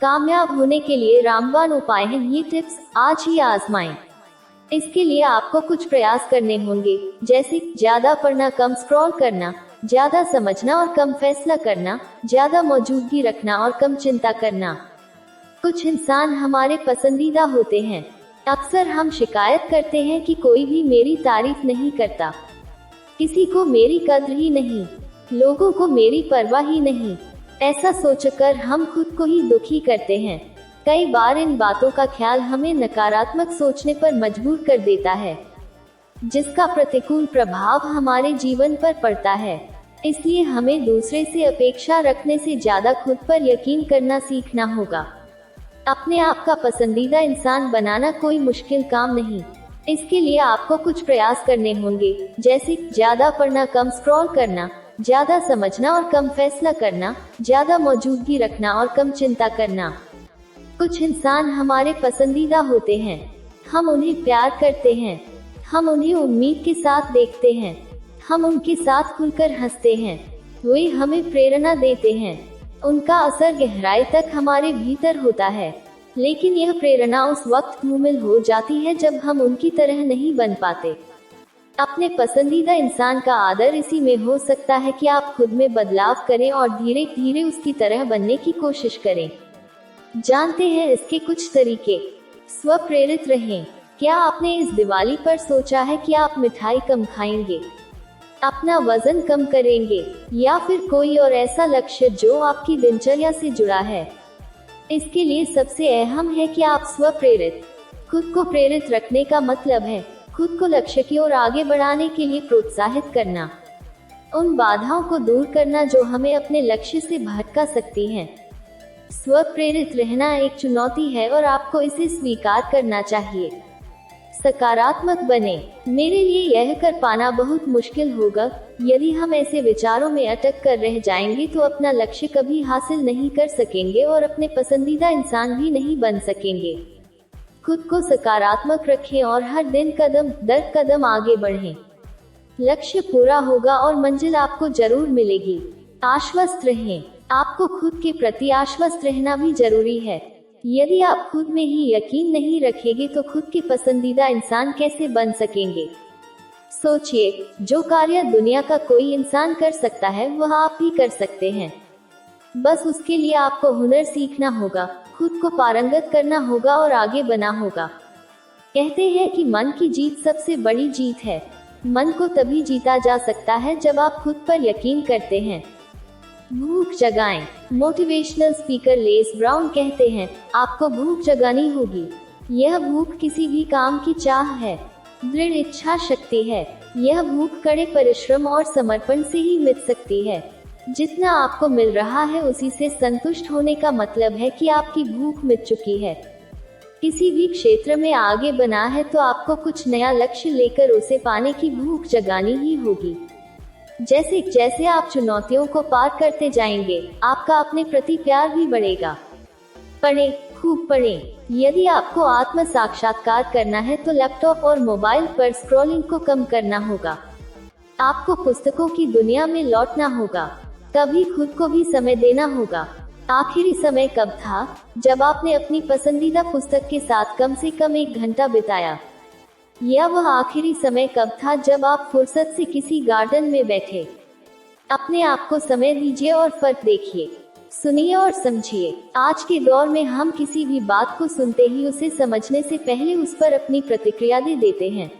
कामयाब होने के लिए रामबाण उपाय हैं, ये टिप्स आज ही आजमाएं। इसके लिए आपको कुछ प्रयास करने होंगे, जैसे ज्यादा पढ़ना, कम स्क्रॉल करना, ज्यादा समझना और कम फैसला करना, ज्यादा मौजूदगी रखना और कम चिंता करना। कुछ इंसान हमारे पसंदीदा होते हैं। अक्सर हम शिकायत करते हैं कि कोई भी मेरी तारीफ नहीं करता, किसी को मेरी कद्र ही नहीं, लोगों को मेरी परवाह ही नहीं। ऐसा सोचकर हम खुद को ही दुखी करते हैं। कई बार इन बातों का ख्याल हमें नकारात्मक सोचने पर मजबूर कर देता है, जिसका प्रतिकूल प्रभाव हमारे जीवन पर पड़ता है। इसलिए हमें दूसरे से अपेक्षा रखने से ज्यादा खुद पर यकीन करना सीखना होगा। अपने आप का पसंदीदा इंसान बनाना कोई मुश्किल काम नहीं। इसके लिए आपको कुछ प्रयास करने होंगे, जैसे ज्यादा पढ़ना, कम स्क्रॉल करना, ज्यादा समझना और कम फैसला करना, ज्यादा मौजूदगी रखना और कम चिंता करना। कुछ इंसान हमारे पसंदीदा होते हैं। हम उन्हें प्यार करते हैं, हम उन्हें उम्मीद के साथ देखते हैं, हम उनके साथ खुलकर हंसते हैं, वे हमें प्रेरणा देते हैं। उनका असर गहराई तक हमारे भीतर होता है, लेकिन यह प्रेरणा उस वक्त धूमिल हो जाती है जब हम उनकी तरह नहीं बन पाते। अपने पसंदीदा इंसान का आदर इसी में हो सकता है कि आप खुद में बदलाव करें और धीरे धीरे उसकी तरह बनने की कोशिश करें। जानते हैं इसके कुछ तरीके। स्व प्रेरित रहें। क्या आपने इस दिवाली पर सोचा है कि आप मिठाई कम खाएंगे, अपना वजन कम करेंगे, या फिर कोई और ऐसा लक्ष्य जो आपकी दिनचर्या से जुड़ा है? इसके लिए सबसे अहम है कि आप स्व प्रेरित। खुद को प्रेरित रखने का मतलब है खुद को लक्ष्य की ओर आगे बढ़ाने के लिए प्रोत्साहित करना, उन बाधाओं को दूर करना जो हमें अपने लक्ष्य से भटका सकती हैं। स्व प्रेरित रहना एक चुनौती है और आपको इसे स्वीकार करना चाहिए। सकारात्मक बने। मेरे लिए यह कर पाना बहुत मुश्किल होगा। यदि हम ऐसे विचारों में अटक कर रह जाएंगे तो अपना लक्ष्य कभी हासिल नहीं कर सकेंगे और अपने पसंदीदा इंसान भी नहीं बन सकेंगे। खुद को सकारात्मक रखें और हर दिन कदम दर कदम आगे बढ़ें। लक्ष्य पूरा होगा और मंजिल आपको जरूर मिलेगी। आश्वस्त रहें। आपको खुद के प्रति आश्वस्त रहना भी जरूरी है। यदि आप खुद में ही यकीन नहीं रखेंगे तो खुद के पसंदीदा इंसान कैसे बन सकेंगे? सोचिए, जो कार्य दुनिया का कोई इंसान कर सकता है वह आप भी कर सकते हैं। बस उसके लिए आपको हुनर सीखना होगा, खुद को पारंगत करना होगा और आगे बढ़ना होगा। कहते हैं कि मन की जीत सबसे बड़ी जीत है। मन को तभी जीता जा सकता है जब आप खुद पर यकीन करते हैं। भूख जगाएं। मोटिवेशनल स्पीकर लेस ब्राउन कहते हैं, आपको भूख जगानी होगी। यह भूख किसी भी काम की चाह है, दृढ़ इच्छा शक्ति है। यह भूख कड़े परिश्रम और समर्पण से ही मिट सकती है। जितना आपको मिल रहा है उसी से संतुष्ट होने का मतलब है कि आपकी भूख मिट चुकी है। किसी भी क्षेत्र में आगे बढ़ना है तो आपको कुछ नया लक्ष्य लेकर उसे पाने की भूख जगानी ही होगी। जैसे जैसे आप चुनौतियों को पार करते जाएंगे, आपका अपने प्रति प्यार भी बढ़ेगा। पढ़ें, खूब पढ़ें। यदि आपको आत्म साक्षात्कार करना है तो लैपटॉप और मोबाइल पर स्क्रॉलिंग को कम करना होगा। आपको पुस्तकों की दुनिया में लौटना होगा। कभी खुद को भी समय देना होगा। आखिरी समय कब था जब आपने अपनी पसंदीदा पुस्तक के साथ कम से कम 1 घंटा बिताया? या वह आखिरी समय कब था जब आप फुर्सत से किसी गार्डन में बैठे? अपने आप को समय दीजिए और फर्क देखिए। सुनिए और समझिए। आज के दौर में हम किसी भी बात को सुनते ही उसे समझने से पहले उस पर अपनी प्रतिक्रिया दे देते हैं।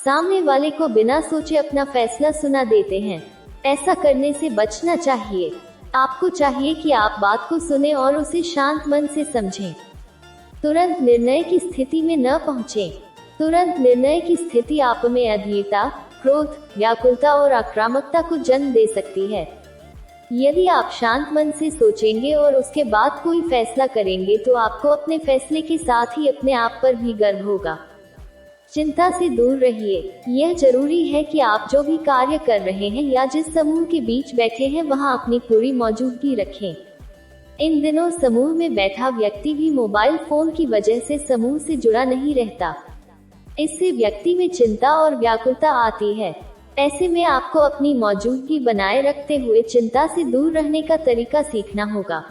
सामने वाले को बिना सोचे अपना फैसला सुना देते हैं। ऐसा करने से बचना चाहिए। आपको चाहिए कि आप बात को सुने और उसे शांत मन से समझें। तुरंत निर्णय की स्थिति में न पहुंचें। तुरंत निर्णय की स्थिति आप में अधीरता, क्रोध, व्याकुलता और आक्रामकता को जन्म दे सकती है। यदि आप शांत मन से सोचेंगे और उसके बाद कोई फैसला करेंगे तो आपको अपने फैसले के साथ ही अपने आप पर भी गर्व होगा। चिंता से दूर रहिए। यह जरूरी है कि आप जो भी कार्य कर रहे हैं या जिस समूह के बीच बैठे हैं वहां अपनी पूरी मौजूदगी रखें। इन दिनों समूह में बैठा व्यक्ति भी मोबाइल फोन की वजह से समूह से जुड़ा नहीं रहता। इससे व्यक्ति में चिंता और व्याकुलता आती है। ऐसे में आपको अपनी मौजूदगी बनाए रखते हुए चिंता से दूर रहने का तरीका सीखना होगा।